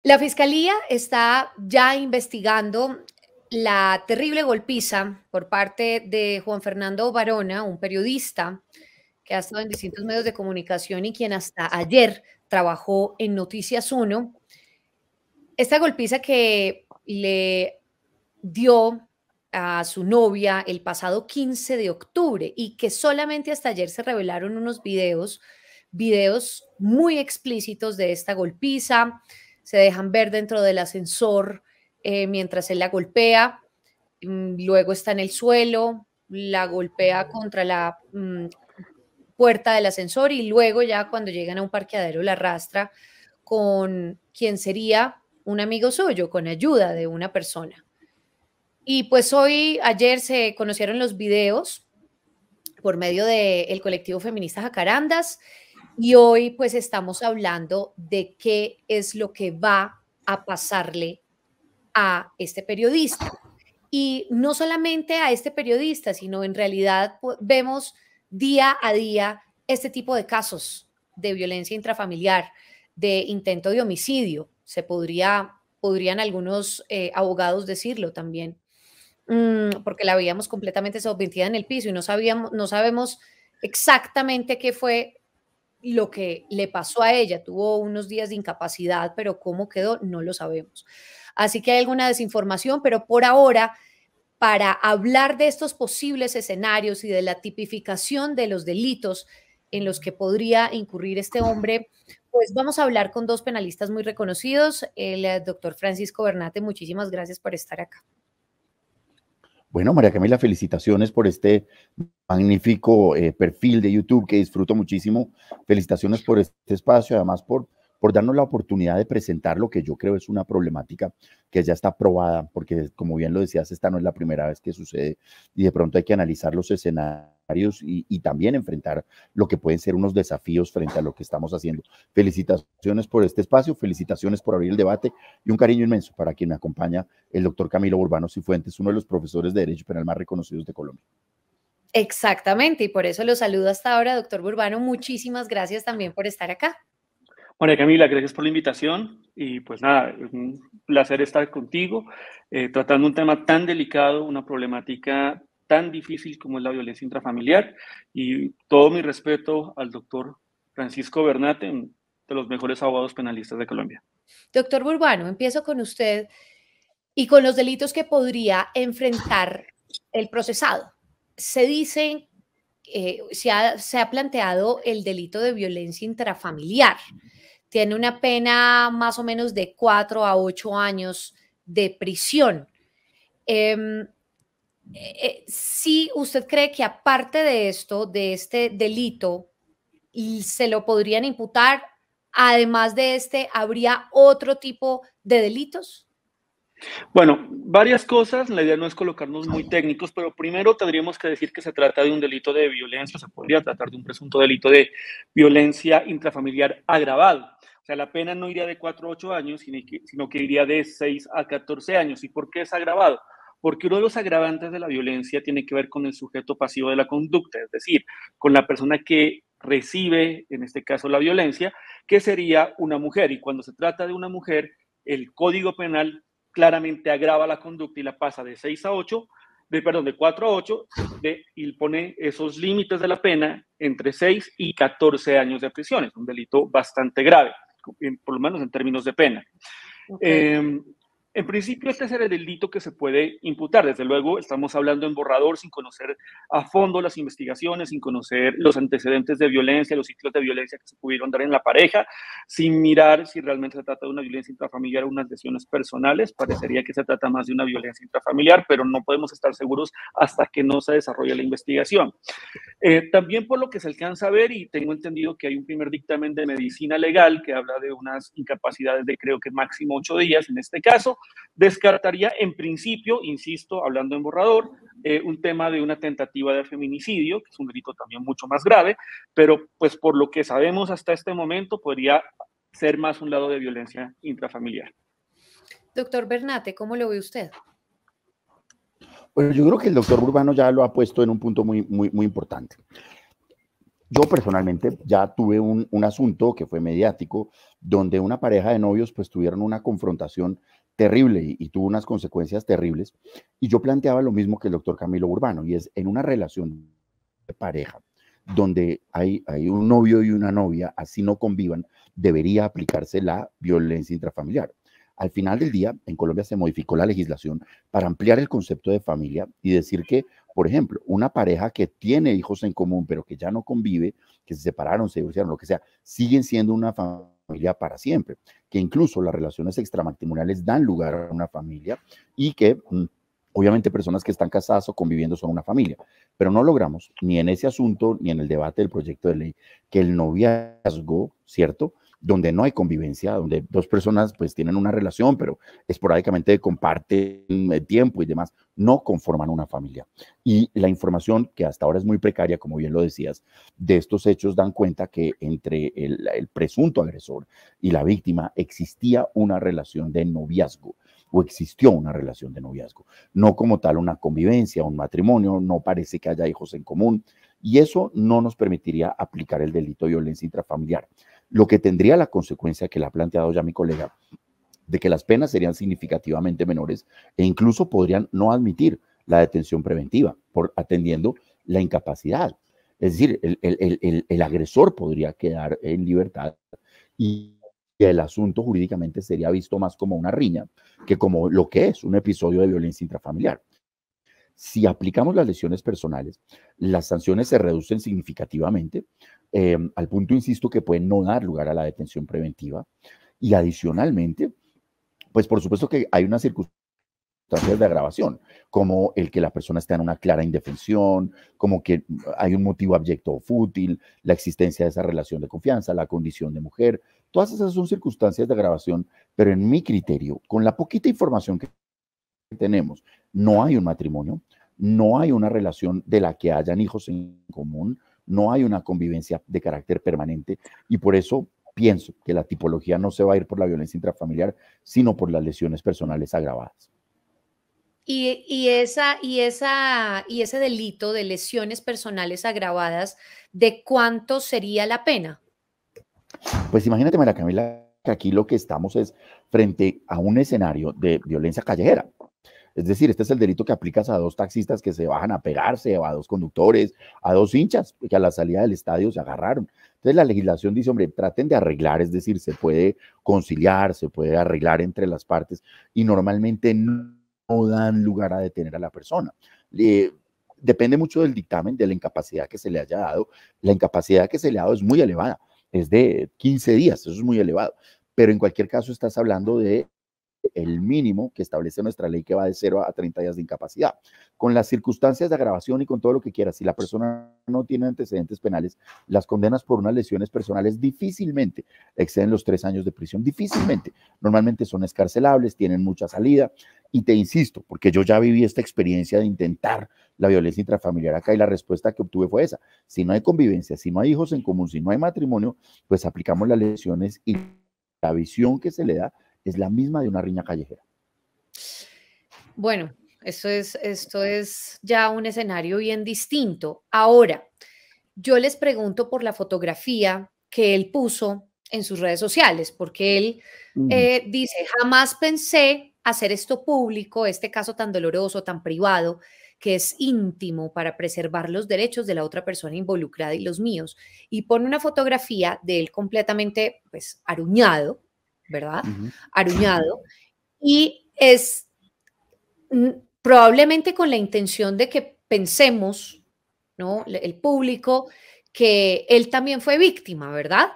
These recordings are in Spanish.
La fiscalía está ya investigando la terrible golpiza por parte de Juan Fernando Barona, un periodista que ha estado en distintos medios de comunicación y quien hasta ayer trabajó en Noticias Uno. Esta golpiza que le dio a su novia el pasado 15 de octubre y que solamente hasta ayer se revelaron unos videos muy explícitos de esta golpiza. Se dejan ver dentro del ascensor mientras él la golpea, luego está en el suelo, la golpea contra la puerta del ascensor y luego ya cuando llegan a un parqueadero la arrastra con quien sería un amigo suyo, con ayuda de una persona. Y pues ayer se conocieron los videos por medio del colectivo feminista Jacarandas y hoy pues estamos hablando de qué es lo que va a pasarle a este periodista. Y no solamente a este periodista, sino en realidad vemos día a día este tipo de casos de violencia intrafamiliar, de intento de homicidio. Podrían algunos abogados decirlo también, porque la veíamos completamente sometida en el piso y no sabemos exactamente qué fue lo que le pasó a ella. Tuvo unos días de incapacidad, pero cómo quedó no lo sabemos. Así que hay alguna desinformación, pero por ahora, para hablar de estos posibles escenarios y de la tipificación de los delitos en los que podría incurrir este hombre, pues vamos a hablar con dos penalistas muy reconocidos. El doctor Francisco Bernate, muchísimas gracias por estar acá. Bueno, María Camila, felicitaciones por este magnífico perfil de YouTube que disfruto muchísimo. Felicitaciones por este espacio, además por darnos la oportunidad de presentar lo que yo creo es una problemática que ya está probada, porque como bien lo decías, esta no es la primera vez que sucede y de pronto hay que analizar los escenarios y también enfrentar lo que pueden ser unos desafíos frente a lo que estamos haciendo. Felicitaciones por este espacio, felicitaciones por abrir el debate y un cariño inmenso para quien me acompaña, el doctor Camilo Urbano Cifuentes, uno de los profesores de Derecho Penal más reconocidos de Colombia. Exactamente, y por eso lo saludo hasta ahora, doctor Urbano. Muchísimas gracias también por estar acá. María Camila, gracias por la invitación y pues nada, es un placer estar contigo, tratando un tema tan delicado, una problemática tan difícil como es la violencia intrafamiliar, y todo mi respeto al doctor Francisco Bernate, de los mejores abogados penalistas de Colombia. Doctor Urbano, empiezo con usted y con los delitos que podría enfrentar el procesado. Se dice, se ha planteado el delito de violencia intrafamiliar. Tiene una pena más o menos de 4 a 8 años de prisión. ¿Sí usted cree que aparte de esto, de este delito, se lo podrían imputar, además de este, habría otro tipo de delitos? Bueno, varias cosas, la idea no es colocarnos muy técnicos, pero primero tendríamos que decir que se trata de un delito de violencia, se podría tratar de un presunto delito de violencia intrafamiliar agravado. O sea, la pena no iría de 4 a 8 años, sino que iría de 6 a 14 años. ¿Y por qué es agravado? Porque uno de los agravantes de la violencia tiene que ver con el sujeto pasivo de la conducta, es decir, con la persona que recibe, en este caso, la violencia, que sería una mujer. Y cuando se trata de una mujer, el Código Penal claramente agrava la conducta y la pasa de 6 a 8, de 4 a 8, y pone esos límites de la pena entre 6 y 14 años de prisión. Es un delito bastante grave, por lo menos en términos de pena. Okay. En principio, este es el delito que se puede imputar. Desde luego, estamos hablando en borrador, sin conocer a fondo las investigaciones, sin conocer los antecedentes de violencia, los ciclos de violencia que se pudieron dar en la pareja, sin mirar si realmente se trata de una violencia intrafamiliar o unas lesiones personales. Parecería que se trata más de una violencia intrafamiliar, pero no podemos estar seguros hasta que no se desarrolle la investigación. También por lo que se alcanza a ver, y tengo entendido que hay un primer dictamen de medicina legal que habla de unas incapacidades de creo que máximo 8 días en este caso, descartaría en principio, insisto, hablando en borrador, un tema de una tentativa de feminicidio, que es un delito también mucho más grave, pero pues por lo que sabemos hasta este momento podría ser más un lado de violencia intrafamiliar. Doctor Bernate, ¿cómo lo ve usted? Bueno, yo creo que el doctor Urbano ya lo ha puesto en un punto muy importante. Yo personalmente ya tuve un asunto que fue mediático, donde una pareja de novios pues tuvieron una confrontación terrible y tuvo unas consecuencias terribles. Y yo planteaba lo mismo que el doctor Camilo Urbano, y es en una relación de pareja donde hay un novio y una novia, así no convivan, debería aplicarse la violencia intrafamiliar. Al final del día, en Colombia se modificó la legislación para ampliar el concepto de familia y decir que, por ejemplo, una pareja que tiene hijos en común, pero que ya no convive, que se separaron, se divorciaron, lo que sea, siguen siendo una familia para siempre, que incluso las relaciones extramatrimoniales dan lugar a una familia y que obviamente personas que están casadas o conviviendo son una familia, pero no logramos ni en ese asunto ni en el debate del proyecto de ley que el noviazgo, ¿cierto?, donde no hay convivencia, donde dos personas pues tienen una relación, pero esporádicamente comparten tiempo y demás, no conforman una familia. Y la información, que hasta ahora es muy precaria, como bien lo decías, de estos hechos dan cuenta que entre el presunto agresor y la víctima existía una relación de noviazgo, o existió una relación de noviazgo, no como tal una convivencia, un matrimonio, no parece que haya hijos en común, y eso no nos permitiría aplicar el delito de violencia intrafamiliar, lo que tendría la consecuencia que le ha planteado ya mi colega, de que las penas serían significativamente menores e incluso podrían no admitir la detención preventiva por atendiendo la incapacidad. Es decir, el agresor podría quedar en libertad y el asunto jurídicamente sería visto más como una riña que como lo que es un episodio de violencia intrafamiliar. Si aplicamos las lesiones personales, las sanciones se reducen significativamente, al punto, insisto, que pueden no dar lugar a la detención preventiva. Y adicionalmente, pues por supuesto que hay unas circunstancias de agravación, como el que la persona está en una clara indefensión, como que hay un motivo abyecto o fútil, la existencia de esa relación de confianza, la condición de mujer. Todas esas son circunstancias de agravación, pero en mi criterio, con la poquita información que tenemos, no hay un matrimonio, no hay una relación de la que hayan hijos en común, no hay una convivencia de carácter permanente y por eso pienso que la tipología no se va a ir por la violencia intrafamiliar, sino por las lesiones personales agravadas. Y ese delito de lesiones personales agravadas, ¿de cuánto sería la pena? Pues imagínate, María Camila, que aquí lo que estamos es frente a un escenario de violencia callejera. Es decir, este es el delito que aplicas a dos taxistas que se bajan a pegarse, o a dos conductores, a dos hinchas que a la salida del estadio se agarraron. Entonces la legislación dice, hombre, traten de arreglar, es decir, se puede conciliar, se puede arreglar entre las partes y normalmente no dan lugar a detener a la persona. Depende mucho del dictamen, de la incapacidad que se le haya dado. La incapacidad que se le ha dado es muy elevada, es de 15 días, eso es muy elevado. Pero en cualquier caso estás hablando de el mínimo que establece nuestra ley, que va de 0 a 30 días de incapacidad. Con las circunstancias de agravación y con todo lo que quieras, si la persona no tiene antecedentes penales, las condenas por unas lesiones personales difícilmente exceden los 3 años de prisión, difícilmente. Normalmente son escarcelables, tienen mucha salida. Y te insisto, porque yo ya viví esta experiencia de intentar la violencia intrafamiliar acá y la respuesta que obtuve fue esa. Si no hay convivencia, si no hay hijos en común, si no hay matrimonio, pues aplicamos las lesiones y la visión que se le da es la misma de una riña callejera. Bueno, esto es ya un escenario bien distinto. Ahora, yo les pregunto por la fotografía que él puso en sus redes sociales, porque él dice, jamás pensé hacer esto público, este caso tan doloroso, tan privado, que es íntimo para preservar los derechos de la otra persona involucrada y los míos. Y pone una fotografía de él completamente, pues, aruñado, ¿verdad? Aruñado. Y es probablemente con la intención de que pensemos, ¿no? El público, que él también fue víctima, ¿verdad?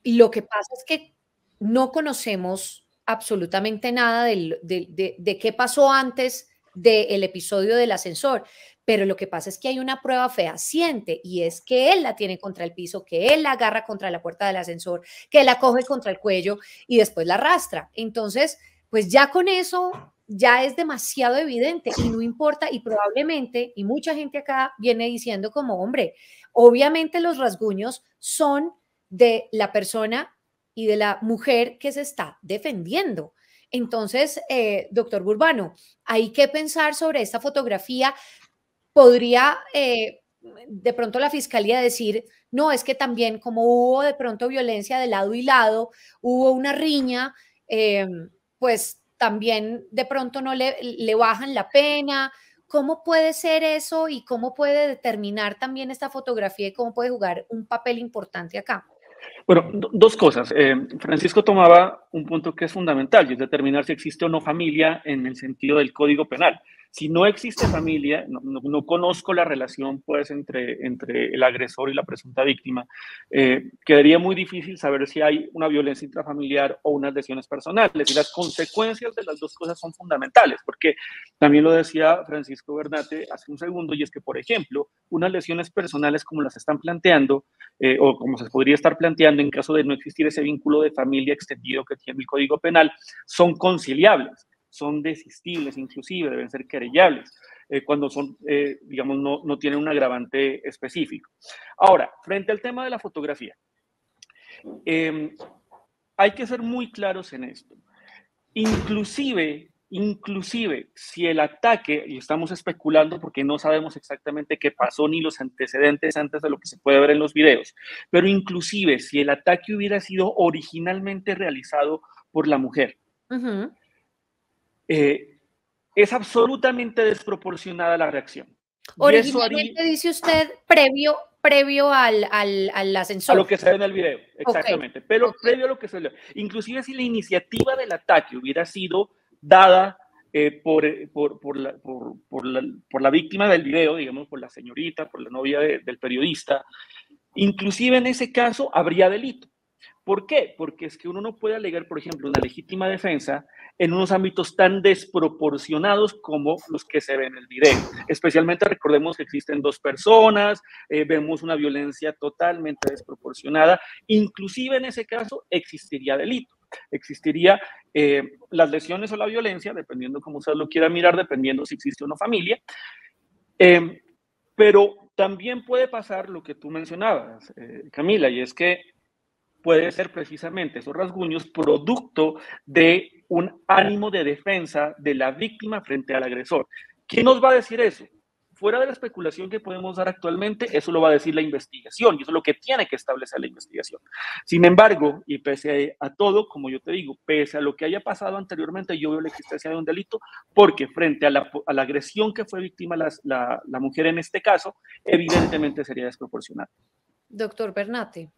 Lo que pasa es que no conocemos absolutamente nada de qué pasó antes del episodio del ascensor, pero lo que pasa es que hay una prueba fehaciente y es que él la tiene contra el piso, que él la agarra contra la puerta del ascensor, que la coge contra el cuello y después la arrastra. Entonces, pues ya con eso ya es demasiado evidente y no importa y probablemente, y mucha gente acá viene diciendo como, hombre, obviamente los rasguños son de la persona y de la mujer que se está defendiendo. Entonces, doctor Burbano, hay que pensar sobre esta fotografía. Podría de pronto la fiscalía decir, no, es que también como hubo de pronto violencia de lado y lado, hubo una riña, pues también de pronto no le bajan la pena. ¿Cómo puede ser eso y cómo puede determinar también esta fotografía y cómo puede jugar un papel importante acá? Bueno, dos cosas. Francisco tomaba un punto que es fundamental, y es determinar si existe o no familia en el sentido del Código Penal. Si no existe familia, no conozco la relación pues, entre el agresor y la presunta víctima, quedaría muy difícil saber si hay una violencia intrafamiliar o unas lesiones personales. Y las consecuencias de las dos cosas son fundamentales, porque también lo decía Francisco Bernate hace un segundo, y es que, por ejemplo, unas lesiones personales como las están planteando, o como se podría estar planteando en caso de no existir ese vínculo de familia extendido que tiene el Código Penal, son conciliables, son desistibles, inclusive deben ser querellables, cuando son, digamos, no tienen un agravante específico. Ahora, frente al tema de la fotografía, hay que ser muy claros en esto. Inclusive si el ataque, y estamos especulando porque no sabemos exactamente qué pasó ni los antecedentes antes de lo que se puede ver en los videos, pero inclusive si el ataque hubiera sido originalmente realizado por la mujer, es absolutamente desproporcionada la reacción. Originalmente dice usted previo al ascensor. A lo que se ve en el video, exactamente. Okay. Pero previo a lo que se ve. Inclusive si la iniciativa del ataque hubiera sido dada por la víctima del video, digamos, por la señorita, por la novia del periodista, inclusive en ese caso habría delito. ¿Por qué? Porque es que uno no puede alegar, por ejemplo, una legítima defensa en unos ámbitos tan desproporcionados como los que se ven en el video. Especialmente recordemos que existen dos personas, vemos una violencia totalmente desproporcionada. Inclusive en ese caso existiría delito. Existiría las lesiones o la violencia, dependiendo cómo usted lo quiera mirar, dependiendo si existe o no familia. Pero también puede pasar lo que tú mencionabas, Camila, y es que puede ser precisamente esos rasguños producto de un ánimo de defensa de la víctima frente al agresor. ¿Quién nos va a decir eso? Fuera de la especulación que podemos dar actualmente, eso lo va a decir la investigación y eso es lo que tiene que establecer la investigación. Sin embargo, y pese a todo, como yo te digo, pese a lo que haya pasado anteriormente, yo veo la existencia de un delito porque frente a la agresión que fue víctima la mujer en este caso, evidentemente sería desproporcional. Doctor Bernate.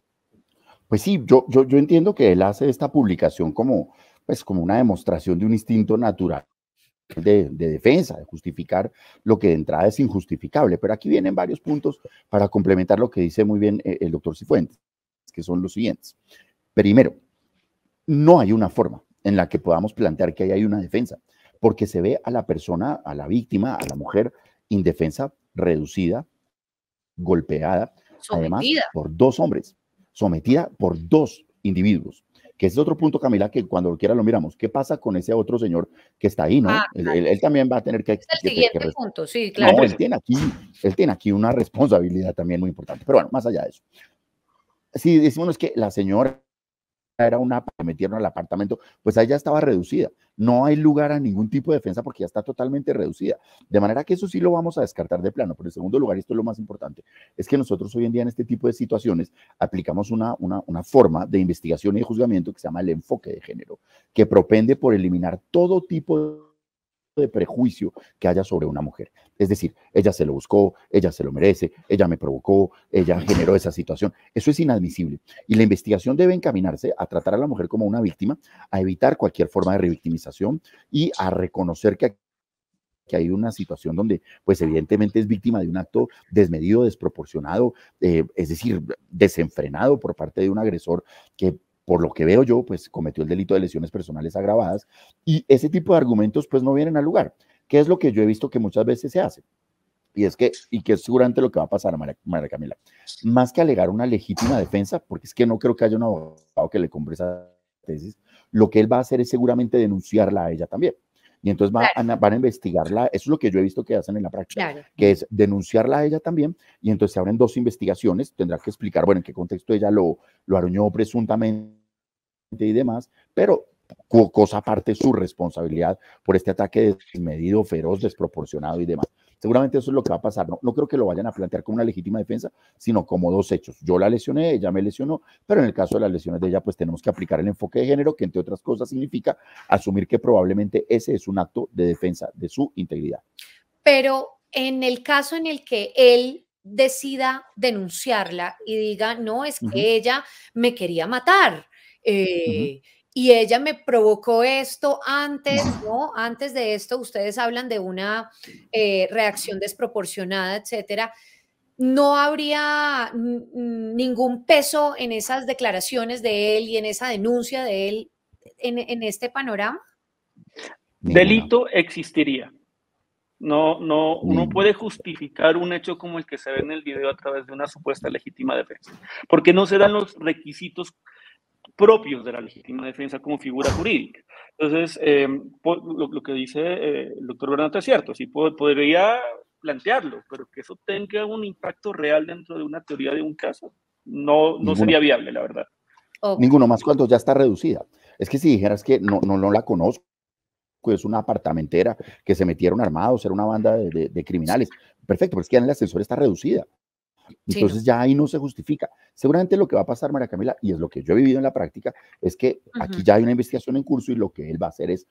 Pues sí, yo entiendo que él hace esta publicación como una demostración de un instinto natural de defensa, de justificar lo que de entrada es injustificable. Pero aquí vienen varios puntos para complementar lo que dice muy bien el doctor Cifuentes, que son los siguientes. Primero, no hay una forma en la que podamos plantear que ahí hay una defensa, porque se ve a la persona, a la víctima, a la mujer indefensa, reducida, golpeada, sometida. Además por dos hombres. Sometida por dos individuos, que ese es otro punto, Camila, que cuando quiera lo miramos. ¿Qué pasa con ese otro señor que está ahí, no? Claro. Él también va a tener que... Es el siguiente punto, sí, claro. No, él tiene aquí una responsabilidad también muy importante. Pero bueno, más allá de eso. Si decimos es que la señora era una que metieron al apartamento, pues ahí ya estaba reducida. No hay lugar a ningún tipo de defensa porque ya está totalmente reducida. De manera que eso sí lo vamos a descartar de plano. Pero en segundo lugar, y esto es lo más importante, es que nosotros hoy en día en este tipo de situaciones aplicamos una forma de investigación y de juzgamiento que se llama el enfoque de género, que propende por eliminar todo tipo de prejuicio que haya sobre una mujer. Es decir, ella se lo buscó, ella se lo merece, ella me provocó, ella generó esa situación. Eso es inadmisible. Y la investigación debe encaminarse a tratar a la mujer como una víctima, a evitar cualquier forma de revictimización y a reconocer que hay una situación donde, pues evidentemente es víctima de un acto desmedido, desproporcionado, es decir, desenfrenado por parte de un agresor que, por lo que veo yo, pues cometió el delito de lesiones personales agravadas y ese tipo de argumentos pues no vienen al lugar, que es lo que yo he visto que muchas veces se hace. Y que es seguramente lo que va a pasar, María Camila. Más que alegar una legítima defensa, porque es que no creo que haya un abogado que le compre esa tesis, lo que él va a hacer es seguramente denunciarla a ella también. Y entonces van a investigarla, eso es lo que yo he visto que hacen en la práctica, que es denunciarla a ella también, y entonces se abren dos investigaciones, tendrá que explicar, bueno, en qué contexto ella lo arañó presuntamente y demás, pero cosa aparte su responsabilidad por este ataque desmedido, feroz, desproporcionado y demás. Seguramente eso es lo que va a pasar. No creo que lo vayan a plantear como una legítima defensa, sino como dos hechos. Yo la lesioné, ella me lesionó, pero en el caso de las lesiones de ella, pues tenemos que aplicar el enfoque de género, que entre otras cosas significa asumir que probablemente ese es un acto de defensa de su integridad. Pero en el caso en el que él decida denunciarla y diga, no, es que ella me quería matar, y ella me provocó esto antes, ¿no? Antes de esto, ustedes hablan de una reacción desproporcionada, etcétera. ¿No habría ningún peso en esas declaraciones de él y en esa denuncia de él en este panorama? Delito existiría. Uno puede justificar un hecho como el que se ve en el video a través de una supuesta legítima defensa, porque no se dan los requisitos propios de la legítima defensa como figura jurídica. Entonces, lo que dice el doctor Bernat es cierto, sí podría plantearlo, pero que eso tenga un impacto real dentro de una teoría de un caso, no sería viable, la verdad. Okay. Ninguno más cuando ya está reducida. Es que si dijeras que no la conozco, es una apartamentera que se metieron armados, era una banda de criminales, perfecto, pero es que ya en el ascensor está reducida. Entonces ya ahí no se justifica. Seguramente lo que va a pasar, María Camila, y es lo que yo he vivido en la práctica, es que aquí ya hay una investigación en curso y lo que él va a hacer es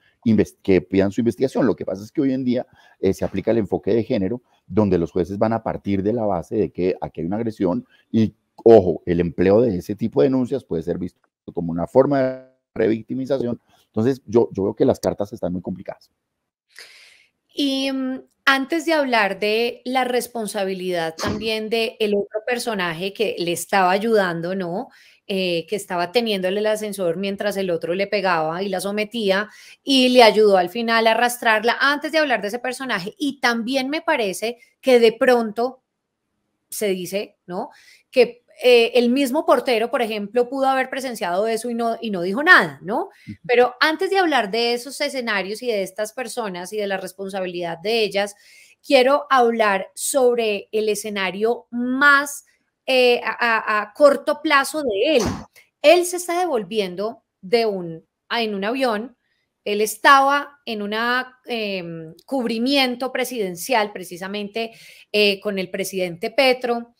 que pidan su investigación. Lo que pasa es que hoy en día se aplica el enfoque de género, donde los jueces van a partir de la base de que aquí hay una agresión y, ojo, el empleo de ese tipo de denuncias puede ser visto como una forma de revictimización. Entonces yo veo que las cartas están muy complicadas. Y antes de hablar de la responsabilidad también del otro personaje que le estaba ayudando, ¿no? Que estaba teniéndole el ascensor mientras el otro le pegaba y la sometía y le ayudó al final a arrastrarla. Antes de hablar de ese personaje, y también me parece que de pronto se dice, ¿no? Que el mismo portero, por ejemplo, pudo haber presenciado eso y no dijo nada, ¿no? Pero antes de hablar de esos escenarios y de estas personas y de la responsabilidad de ellas, quiero hablar sobre el escenario más a corto plazo de él. Él se está devolviendo en un avión. Él estaba en un cubrimiento presidencial precisamente con el presidente Petro.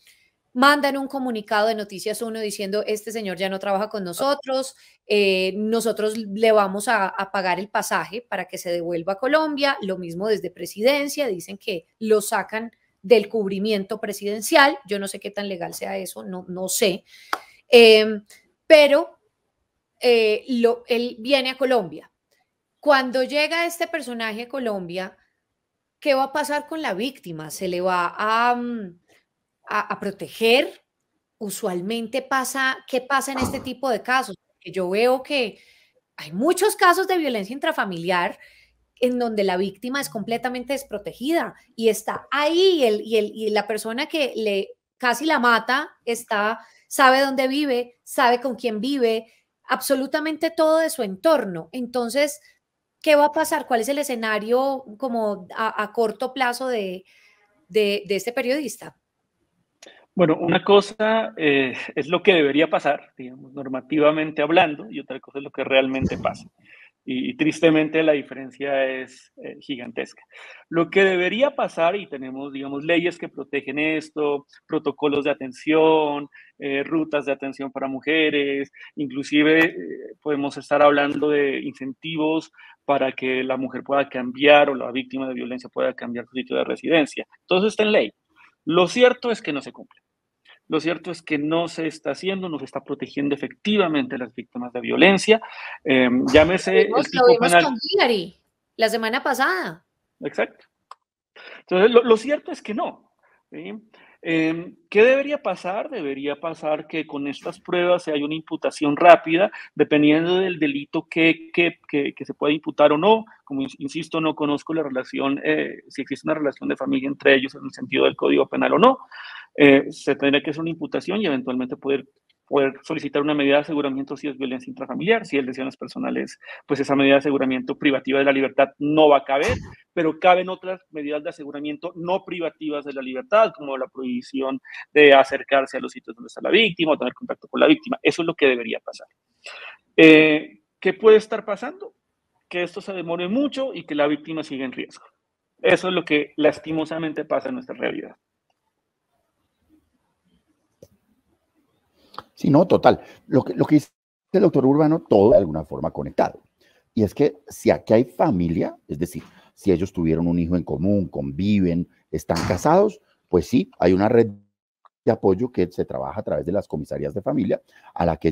Mandan un comunicado de Noticias 1 diciendo, este señor ya no trabaja con nosotros, nosotros le vamos a pagar el pasaje para que se devuelva a Colombia. Lo mismo desde Presidencia, dicen que lo sacan del cubrimiento presidencial. Yo no sé qué tan legal sea eso, no sé. Pero él viene a Colombia. Cuando llega este personaje a Colombia, ¿qué va a pasar con la víctima? ¿Se le va a proteger? Usualmente ¿qué pasa en este tipo de casos? Porque yo veo que hay muchos casos de violencia intrafamiliar en donde la víctima es completamente desprotegida y está ahí y la persona que casi la mata sabe dónde vive, sabe con quién vive, absolutamente todo de su entorno. Entonces, ¿qué va a pasar? ¿Cuál es el escenario como a corto plazo de este periodista? Bueno, una cosa es lo que debería pasar, digamos, normativamente hablando, y otra cosa es lo que realmente pasa. Y tristemente la diferencia es gigantesca. Lo que debería pasar, y tenemos, digamos, leyes que protegen esto, protocolos de atención, rutas de atención para mujeres, inclusive podemos estar hablando de incentivos para que la mujer pueda cambiar o la víctima de violencia pueda cambiar su sitio de residencia. Todo eso está en ley. Lo cierto es que no se cumple. Lo cierto es que no se está haciendo, no se está protegiendo efectivamente a las víctimas de violencia. Llámese el tipo penal. Con Hillary la semana pasada. Exacto. Entonces, lo cierto es que no. ¿Sí? ¿Qué debería pasar? Debería pasar que con estas pruebas se haya una imputación rápida, dependiendo del delito que se pueda imputar o no. Como insisto, no conozco la relación, si existe una relación de familia entre ellos en el sentido del Código Penal o no. Se tendría que hacer una imputación y eventualmente poder solicitar una medida de aseguramiento si es violencia intrafamiliar, si es lesiones personales, pues esa medida de aseguramiento privativa de la libertad no va a caber, pero caben otras medidas de aseguramiento no privativas de la libertad, como la prohibición de acercarse a los sitios donde está la víctima o tener contacto con la víctima. Eso es lo que debería pasar. ¿Qué puede estar pasando? Que esto se demore mucho y que la víctima siga en riesgo. Eso es lo que lastimosamente pasa en nuestra realidad. Sí, no, total. Lo que dice el doctor Urbano, todo de alguna forma conectado. Y es que si aquí hay familia, es decir, si ellos tuvieron un hijo en común, conviven, están casados, pues sí, hay una red de apoyo que se trabaja a través de las comisarías de familia a la que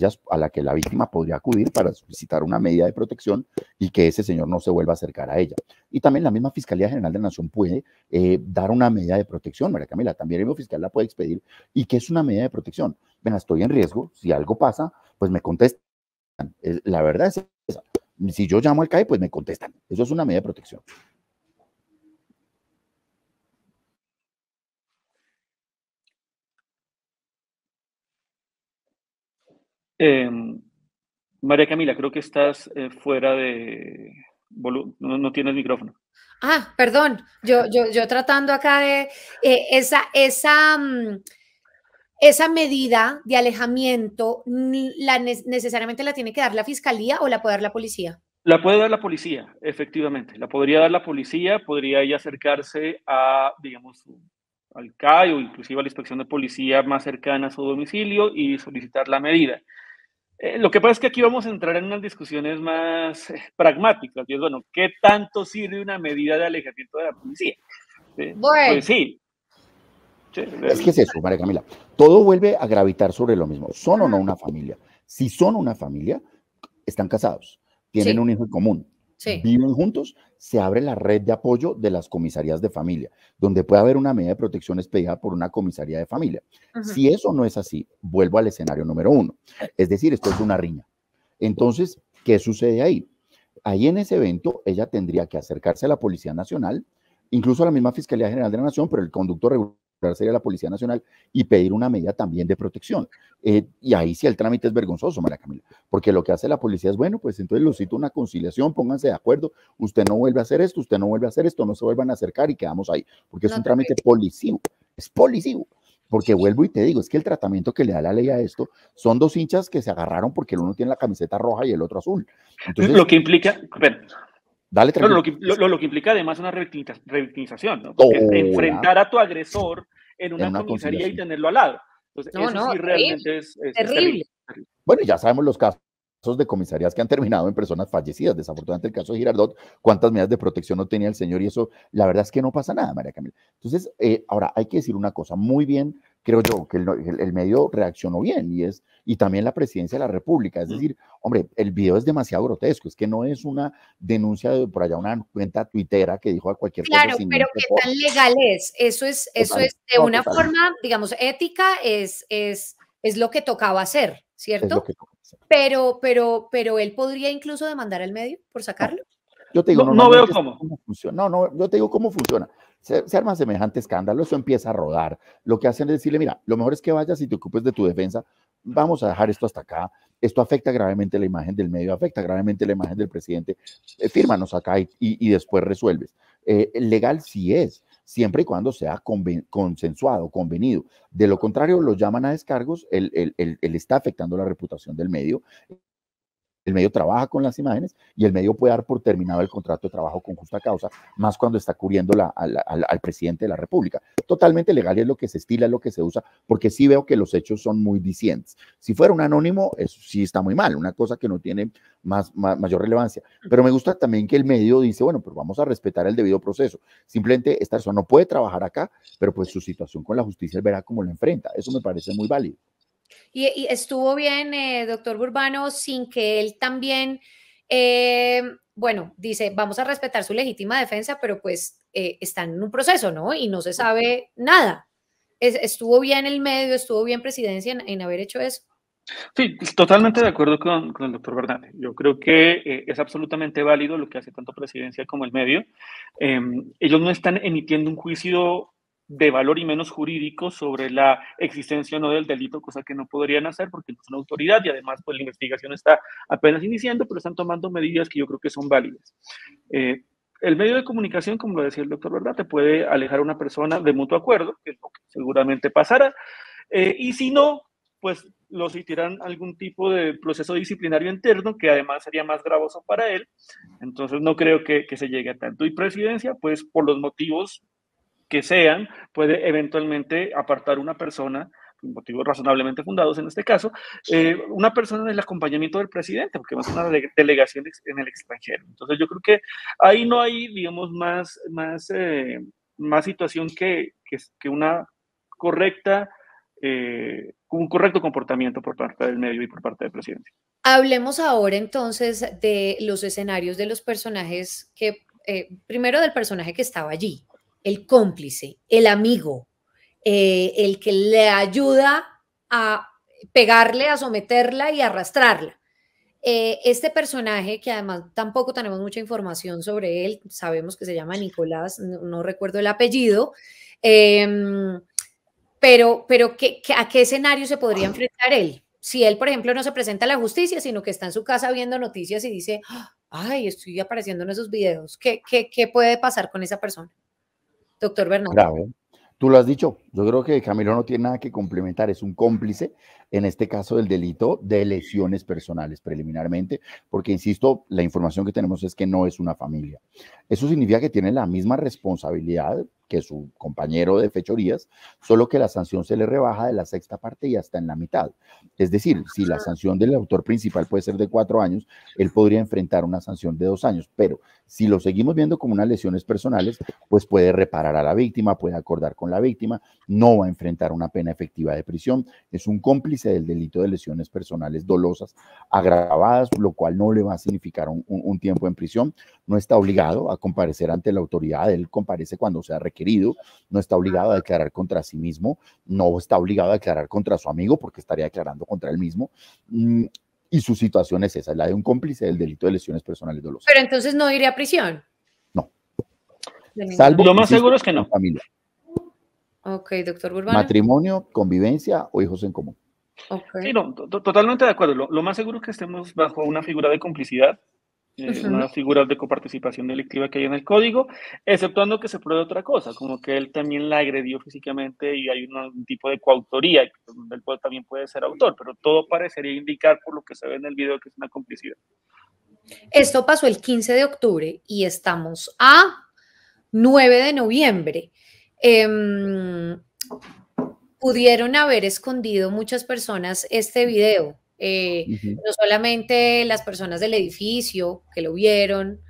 la víctima podría acudir para solicitar una medida de protección y que ese señor no se vuelva a acercar a ella. Y también la misma Fiscalía General de la Nación puede dar una medida de protección, María Camila, también el mismo fiscal la puede expedir. ¿Y qué es una medida de protección? Ven, estoy en riesgo, si algo pasa, pues me contestan. La verdad es esa. Si yo llamo al CAE, pues me contestan. Eso es una medida de protección. María Camila, creo que estás fuera de... No tienes micrófono. Ah, perdón, yo tratando acá de esa medida de alejamiento, necesariamente la tiene que dar la fiscalía o la puede dar la policía. La puede dar la policía, efectivamente. La podría dar la policía, podría ella acercarse a, digamos, al CAI o inclusive a la inspección de policía más cercana a su domicilio y solicitar la medida. Lo que pasa es que aquí vamos a entrar en unas discusiones más pragmáticas. Y es, bueno, ¿qué tanto sirve una medida de alejamiento de la policía? Bueno. Pues sí. Es que es eso, María Camila. Todo vuelve a gravitar sobre lo mismo. ¿Son o no una familia? Si son una familia, están casados, tienen Sí. un hijo en común, Sí. viven juntos, se abre la red de apoyo de las comisarías de familia, donde puede haber una medida de protección expedida por una comisaría de familia. Si eso no es así, vuelvo al escenario número 1. Es decir, esto es una riña. Entonces, ¿qué sucede ahí? Ahí en ese evento, ella tendría que acercarse a la Policía Nacional, incluso a la misma Fiscalía General de la Nación, pero el conducto regular sería la Policía Nacional y pedir una medida también de protección. Y ahí sí el trámite es vergonzoso, María Camila, porque lo que hace la policía es, bueno, pues entonces lo cito una conciliación, pónganse de acuerdo, usted no vuelve a hacer esto, usted no vuelve a hacer esto, no se vuelvan a acercar y quedamos ahí, porque es un trámite policivo, es policivo. Porque vuelvo y te digo, es que el tratamiento que le da la ley a esto son dos hinchas que se agarraron porque el uno tiene la camiseta roja y el otro azul. Entonces, lo que implica, dale lo que implica además una revictimización, ¿no? Porque enfrentar a tu agresor en una comisaría y tenerlo al lado. Entonces, eso sí realmente es terrible. Bueno, ya sabemos los casos de comisarías que han terminado en personas fallecidas. Desafortunadamente el caso de Girardot, cuántas medidas de protección no tenía el señor y eso, la verdad es que no pasa nada, María Camila. Entonces, ahora hay que decir una cosa, muy bien, creo yo, que el medio reaccionó bien y también la presidencia de la República. Es decir, hombre, el video es demasiado grotesco, es que no es una denuncia de por allá, una cuenta tuitera que dijo a cualquier cosa. Claro, pero ¿qué tan legal es? Eso es de una forma, digamos, ética, es lo que tocaba hacer, ¿cierto? Es lo que tocaba hacer. Pero él podría incluso demandar al medio por sacarlo. Yo te digo, no veo cómo. Funciona. No, yo te digo cómo funciona. Se arma semejante escándalo, eso empieza a rodar. Lo que hacen es decirle, mira, lo mejor es que vayas y te ocupes de tu defensa. Vamos a dejar esto hasta acá. Esto afecta gravemente la imagen del medio, afecta gravemente la imagen del presidente. Fírmanos acá y después resuelves. Legal sí es, siempre y cuando sea consensuado, convenido. De lo contrario, lo llaman a descargos, él está afectando la reputación del medio. El medio trabaja con las imágenes y el medio puede dar por terminado el contrato de trabajo con justa causa, más cuando está cubriendo al presidente de la República. Totalmente legal, es lo que se estila, es lo que se usa, porque sí veo que los hechos son muy discientes. Si fuera un anónimo, eso sí está muy mal, una cosa que no tiene mayor relevancia. Pero me gusta también que el medio dice, bueno, pues vamos a respetar el debido proceso. Simplemente esta persona no puede trabajar acá, pero pues su situación con la justicia él verá cómo lo enfrenta. Eso me parece muy válido. Y estuvo bien, doctor Urbano, sin que él también, bueno, dice, vamos a respetar su legítima defensa, pero pues están en un proceso, ¿no? Y no se sabe nada. ¿Estuvo bien el medio, estuvo bien presidencia en haber hecho eso? Sí, totalmente de acuerdo con el doctor Bernal. Yo creo que es absolutamente válido lo que hace tanto presidencia como el medio. Ellos no están emitiendo un juicio de valor y menos jurídico sobre la existencia o no del delito, cosa que no podrían hacer porque no son autoridad y además pues la investigación está apenas iniciando, pero están tomando medidas que yo creo que son válidas. El medio de comunicación, como lo decía el doctor Bernal, te puede alejar a una persona de mutuo acuerdo, que es lo que seguramente pasará, y si no, pues lo sometieran a algún tipo de proceso disciplinario interno, que además sería más gravoso para él. Entonces no creo que se llegue a tanto. Y presidencia, pues por los motivos que sean, puede eventualmente apartar una persona, motivos razonablemente fundados en este caso, una persona en el acompañamiento del presidente, porque es una delegación en el extranjero. Entonces yo creo que ahí no hay, digamos, más situación que una correcta, un correcto comportamiento por parte del medio y por parte del presidente. Hablemos ahora entonces de los escenarios de los personajes que, primero del personaje que estaba allí, el cómplice, el amigo, el que le ayuda a pegarle, a someterla y arrastrarla. Este personaje, que además tampoco tenemos mucha información sobre él, sabemos que se llama Nicolás, no recuerdo el apellido, pero ¿a qué escenario se podría enfrentar él? Si él, por ejemplo, no se presenta a la justicia, sino que está en su casa viendo noticias y dice, ay, estoy apareciendo en esos videos, ¿qué puede pasar con esa persona? Doctor Bernal. Grave. Tú lo has dicho, yo creo que Camilo no tiene nada que complementar, es un cómplice, en este caso del delito de lesiones personales preliminarmente, porque insisto, la información que tenemos es que no es una familia. Eso significa que tiene la misma responsabilidad que su compañero de fechorías, solo que la sanción se le rebaja de la sexta parte y hasta en la mitad. Es decir, si la sanción del autor principal puede ser de 4 años, él podría enfrentar una sanción de 2 años, pero si lo seguimos viendo como unas lesiones personales, pues puede reparar a la víctima, puede acordar con la víctima, no va a enfrentar una pena efectiva de prisión, es un cómplice del delito de lesiones personales dolosas agravadas, lo cual no le va a significar un tiempo en prisión, no está obligado a comparecer ante la autoridad, él comparece cuando sea requerido, no está obligado a declarar contra sí mismo, no está obligado a declarar contra su amigo porque estaría declarando contra él mismo, y su situación es esa, la de un cómplice del delito de lesiones personales dolosas. Pero entonces no iría a prisión. No. Salvo lo más seguro es que no. Familia. Ok, doctor Burbano. Matrimonio, convivencia o hijos en común. Okay. Sí, no, totalmente de acuerdo. Lo más seguro es que estemos bajo una figura de complicidad, una figura de coparticipación delictiva que hay en el código, exceptuando que se pruebe otra cosa, como que él también la agredió físicamente y hay un tipo de coautoría, y él también puede ser autor, pero todo parecería indicar por lo que se ve en el video que es una complicidad. Esto pasó el 15 de octubre y estamos a 9 de noviembre. Pudieron haber escondido muchas personas este video. No solamente las personas del edificio que lo vieron,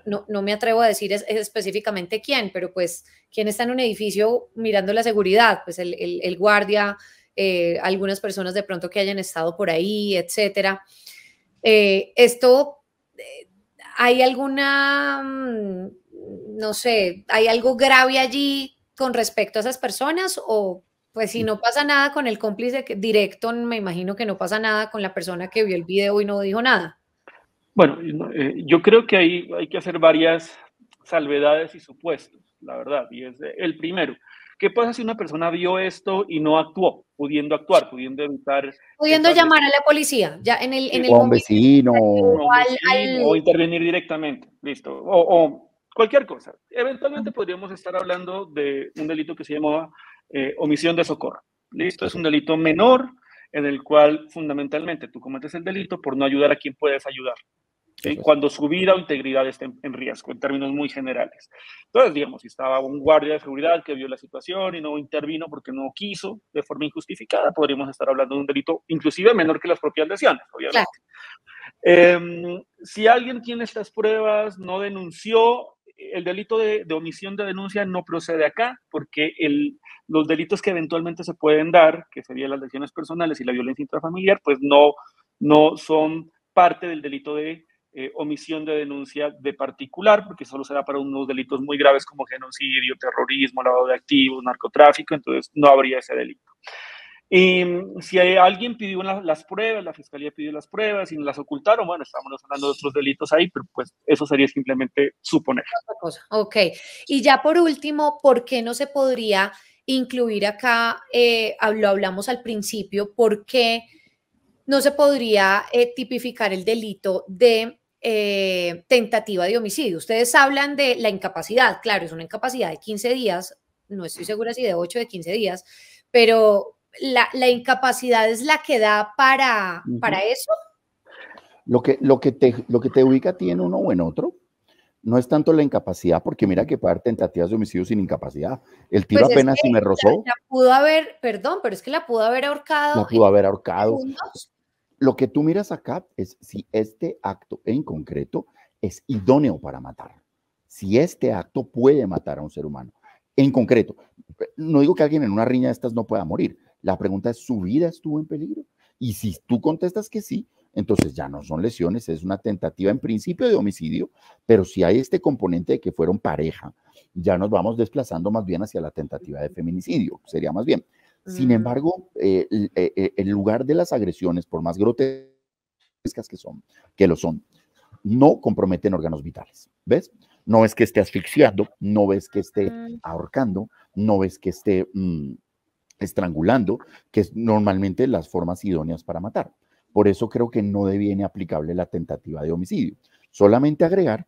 no me atrevo a decir específicamente quién, pero pues quién está en un edificio mirando la seguridad, pues el guardia, algunas personas de pronto que hayan estado por ahí, etcétera. ¿Hay alguna, no sé, hay algo grave allí con respecto a esas personas? O pues si no pasa nada con el cómplice directo, me imagino que no pasa nada con la persona que vio el video y no dijo nada. Bueno, yo creo que ahí hay que hacer varias salvedades y supuestos, la verdad. Y es el primero. ¿Qué pasa si una persona vio esto y no actuó, pudiendo actuar, pudiendo evitar... Pudiendo llamar a la policía, ya en el o a un vecino. O intervenir directamente, listo. O cualquier cosa. Eventualmente podríamos estar hablando de un delito que se llama omisión de socorro. Listo, es un delito menor en el cual fundamentalmente tú cometes el delito por no ayudar a quien puedes ayudar. ¿Sí? Cuando su vida o integridad esté en riesgo, en términos muy generales. Entonces, digamos, si estaba un guardia de seguridad que vio la situación y no intervino porque no quiso de forma injustificada, podríamos estar hablando de un delito inclusive menor que las propias lesiones, obviamente. Claro. Si alguien tiene estas pruebas, no denunció, el delito de omisión de denuncia no procede acá, porque los delitos que eventualmente se pueden dar, que serían las lesiones personales y la violencia intrafamiliar, pues no son parte del delito de omisión de denuncia de particular, porque solo se da para unos delitos muy graves como genocidio, terrorismo, lavado de activos, narcotráfico, entonces no habría ese delito. Y si alguien pidió las pruebas, la fiscalía pidió las pruebas y las ocultaron, bueno, estamos hablando de otros delitos ahí, pero pues eso sería simplemente suponer. Ok, y ya por último, ¿por qué no se podría incluir acá, lo hablamos al principio, por qué no se podría tipificar el delito de tentativa de homicidio? Ustedes hablan de la incapacidad, claro, es una incapacidad de 15 días, no estoy segura si de 8 o de 15 días, pero la incapacidad es la que da para eso. Lo que te ubica a ti en uno o en otro no es tanto la incapacidad, porque mira que puede haber tentativas de homicidio sin incapacidad. El tiro Pues apenas si me rozó. La pudo haber, perdón, pero es que la pudo haber ahorcado. La pudo haber ahorcado. Segundos. Lo que tú miras acá es si este acto en concreto es idóneo para matar. Si este acto puede matar a un ser humano. En concreto, no digo que alguien en una riña de estas no pueda morir. La pregunta es, ¿su vida estuvo en peligro? Y si tú contestas que sí, entonces ya no son lesiones, es una tentativa en principio de homicidio, pero si hay este componente de que fueron pareja, ya nos vamos desplazando más bien hacia la tentativa de feminicidio, sería más bien. Sin embargo, el lugar de las agresiones, por más grotescas que lo son, no comprometen órganos vitales, ¿ves? No es que esté asfixiando, no ves que esté ahorcando, no ves que esté estrangulando, que es normalmente las formas idóneas para matar. Por eso creo que no deviene aplicable la tentativa de homicidio. Solamente agregar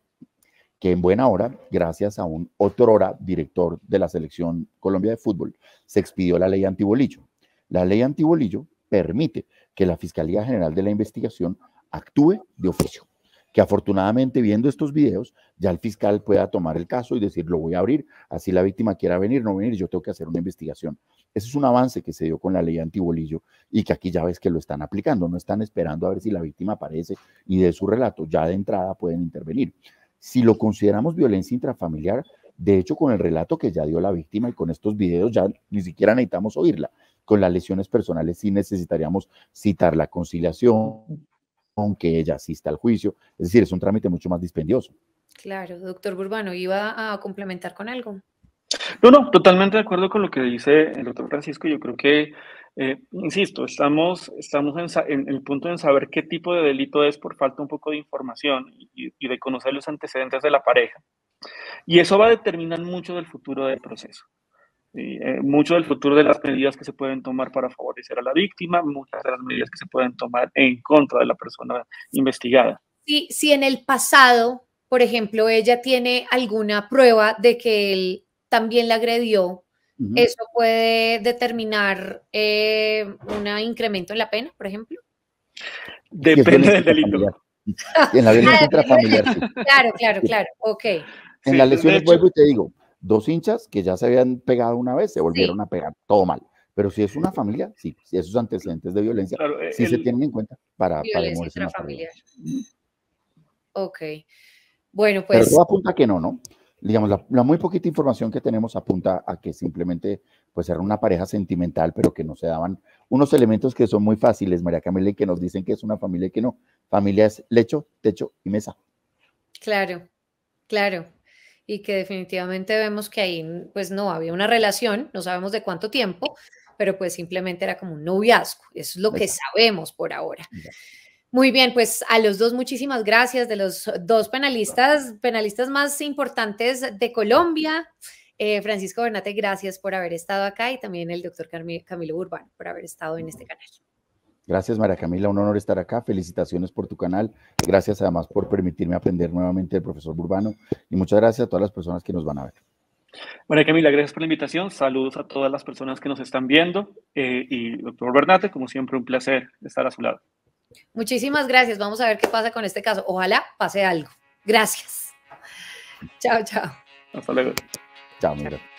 que en buena hora, gracias a un otrora director de la Selección Colombia de Fútbol, se expidió la ley antibolillo. La ley antibolillo permite que la Fiscalía General de la Investigación actúe de oficio. Que afortunadamente, viendo estos videos, ya el fiscal pueda tomar el caso y decir, lo voy a abrir, así la víctima quiera venir, no venir, yo tengo que hacer una investigación. Ese es un avance que se dio con la ley antibolillo y que aquí ya ves que lo están aplicando, no están esperando a ver si la víctima aparece y de su relato, ya de entrada pueden intervenir. Si lo consideramos violencia intrafamiliar, de hecho, con el relato que ya dio la víctima y con estos videos ya ni siquiera necesitamos oírla. Con las lesiones personales sí necesitaríamos citar la conciliación, que ella asista al juicio. Es decir, es un trámite mucho más dispendioso. Claro, doctor Burbano, ¿iba a complementar con algo? No, totalmente de acuerdo con lo que dice el doctor Francisco. Yo creo que, insisto, estamos en el punto de saber qué tipo de delito es por falta un poco de información y de conocer los antecedentes de la pareja. Y eso va a determinar mucho del futuro del proceso. Mucho del futuro de las medidas que se pueden tomar para favorecer a la víctima, muchas de las medidas que se pueden tomar en contra de la persona investigada. Si en el pasado, por ejemplo, ella tiene alguna prueba de que él también la agredió, ¿eso puede determinar un incremento en la pena, por ejemplo? Depende del delito. En la violencia intrafamiliar, sí. Claro, ok. En las lesiones, vuelvo y te digo, dos hinchas que ya se habían pegado una vez, se volvieron a pegar, todo mal. Pero si es una familia, sí, si esos antecedentes de violencia, claro, sí se tienen en cuenta para demolerse una familiar. Ok. Bueno, pues. Pero todo apunta a que no. Digamos, la muy poquita información que tenemos apunta a que simplemente pues era una pareja sentimental, pero que no se daban unos elementos que son muy fáciles, María Camila, y que nos dicen que es una familia y que no. Familia es lecho, techo y mesa. Claro. Y que definitivamente vemos que ahí pues no había una relación, no sabemos de cuánto tiempo, pero pues simplemente era como un noviazgo. Eso es lo que sabemos por ahora. Muy bien, pues a los dos muchísimas gracias, de los dos penalistas más importantes de Colombia. Francisco Bernate, gracias por haber estado acá y también el doctor Camilo Burbano por haber estado en este canal. Gracias, María Camila, un honor estar acá. Felicitaciones por tu canal. Gracias además por permitirme aprender nuevamente del profesor Burbano y muchas gracias a todas las personas que nos van a ver. María Camila, gracias por la invitación. Saludos a todas las personas que nos están viendo y doctor Bernate, como siempre, un placer estar a su lado. Muchísimas gracias. Vamos a ver qué pasa con este caso. Ojalá pase algo. Gracias. Chao. Hasta luego. Chao, mira.